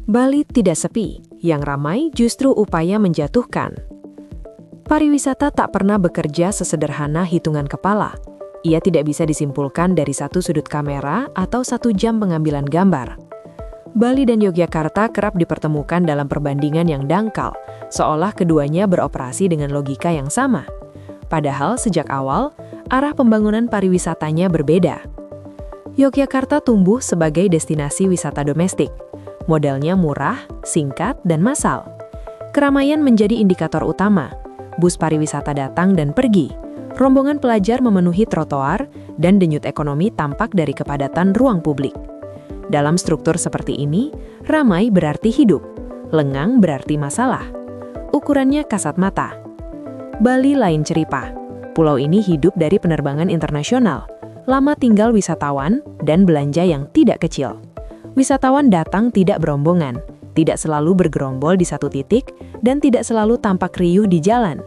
Bali tidak sepi, yang ramai justru upaya menjatuhkan. Pariwisata tak pernah bekerja sesederhana hitungan kepala. Ia tidak bisa disimpulkan dari satu sudut kamera atau 1 jam pengambilan gambar. Bali dan Yogyakarta kerap dipertemukan dalam perbandingan yang dangkal, seolah keduanya beroperasi dengan logika yang sama. Padahal sejak awal, arah pembangunan pariwisatanya berbeda. Yogyakarta tumbuh sebagai destinasi wisata domestik. Modelnya murah, singkat, dan massal. Keramaian menjadi indikator utama. Bus pariwisata datang dan pergi. Rombongan pelajar memenuhi trotoar, dan denyut ekonomi tampak dari kepadatan ruang publik. Dalam struktur seperti ini, ramai berarti hidup, lengang berarti masalah. Ukurannya kasat mata. Bali lain cerita. Pulau ini hidup dari penerbangan internasional, lama tinggal wisatawan, dan belanja yang tidak kecil. Wisatawan datang tidak berombongan, tidak selalu bergerombol di satu titik, dan tidak selalu tampak riuh di jalan.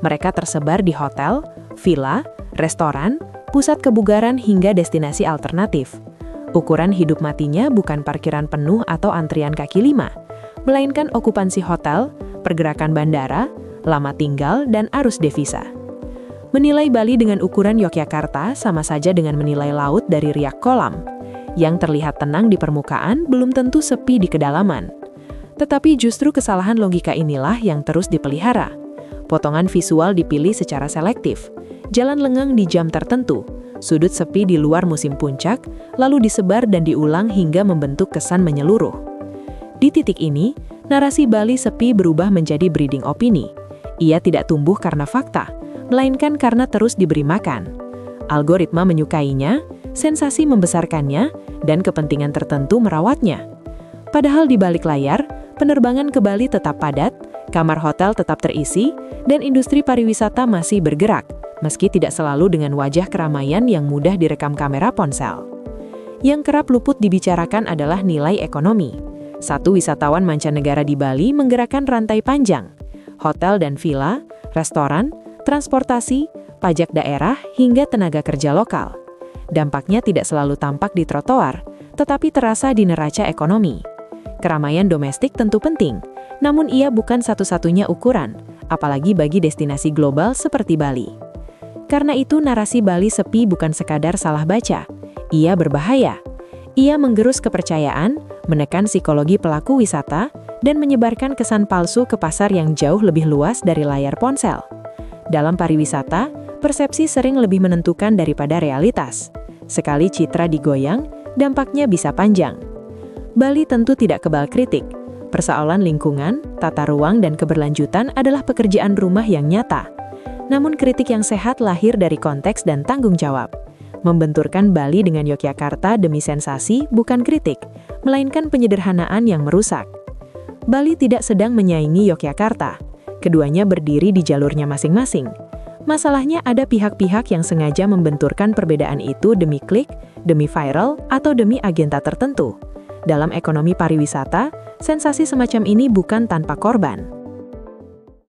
Mereka tersebar di hotel, villa, restoran, pusat kebugaran hingga destinasi alternatif. Ukuran hidup matinya bukan parkiran penuh atau antrian kaki lima, melainkan okupansi hotel, pergerakan bandara, lama tinggal, dan arus devisa. Menilai Bali dengan ukuran Yogyakarta sama saja dengan menilai laut dari riak kolam. Yang terlihat tenang di permukaan belum tentu sepi di kedalaman. Tetapi justru kesalahan logika inilah yang terus dipelihara. Potongan visual dipilih secara selektif, jalan lengang di jam tertentu, sudut sepi di luar musim puncak, lalu disebar dan diulang hingga membentuk kesan menyeluruh. Di titik ini, narasi Bali sepi berubah menjadi breeding opini. Ia tidak tumbuh karena fakta, melainkan karena terus diberi makan. Algoritma menyukainya, sensasi membesarkannya, dan kepentingan tertentu merawatnya. Padahal di balik layar, penerbangan ke Bali tetap padat, kamar hotel tetap terisi, dan industri pariwisata masih bergerak, meski tidak selalu dengan wajah keramaian yang mudah direkam kamera ponsel. Yang kerap luput dibicarakan adalah nilai ekonomi. Satu wisatawan mancanegara di Bali menggerakkan rantai panjang, hotel dan villa, restoran, transportasi, pajak daerah, hingga tenaga kerja lokal. Dampaknya tidak selalu tampak di trotoar, tetapi terasa di neraca ekonomi. Keramaian domestik tentu penting, namun ia bukan satu-satunya ukuran, apalagi bagi destinasi global seperti Bali. Karena itu narasi Bali sepi bukan sekadar salah baca, ia berbahaya. Ia menggerus kepercayaan, menekan psikologi pelaku wisata, dan menyebarkan kesan palsu ke pasar yang jauh lebih luas dari layar ponsel. Dalam pariwisata, persepsi sering lebih menentukan daripada realitas. Sekali citra digoyang, dampaknya bisa panjang. Bali tentu tidak kebal kritik. Persoalan lingkungan, tata ruang, dan keberlanjutan adalah pekerjaan rumah yang nyata. Namun kritik yang sehat lahir dari konteks dan tanggung jawab. Membenturkan Bali dengan Yogyakarta demi sensasi bukan kritik, melainkan penyederhanaan yang merusak. Bali tidak sedang menyaingi Yogyakarta. Keduanya berdiri di jalurnya masing-masing. Masalahnya ada pihak-pihak yang sengaja membenturkan perbedaan itu demi klik, demi viral, atau demi agenda tertentu. Dalam ekonomi pariwisata, sensasi semacam ini bukan tanpa korban.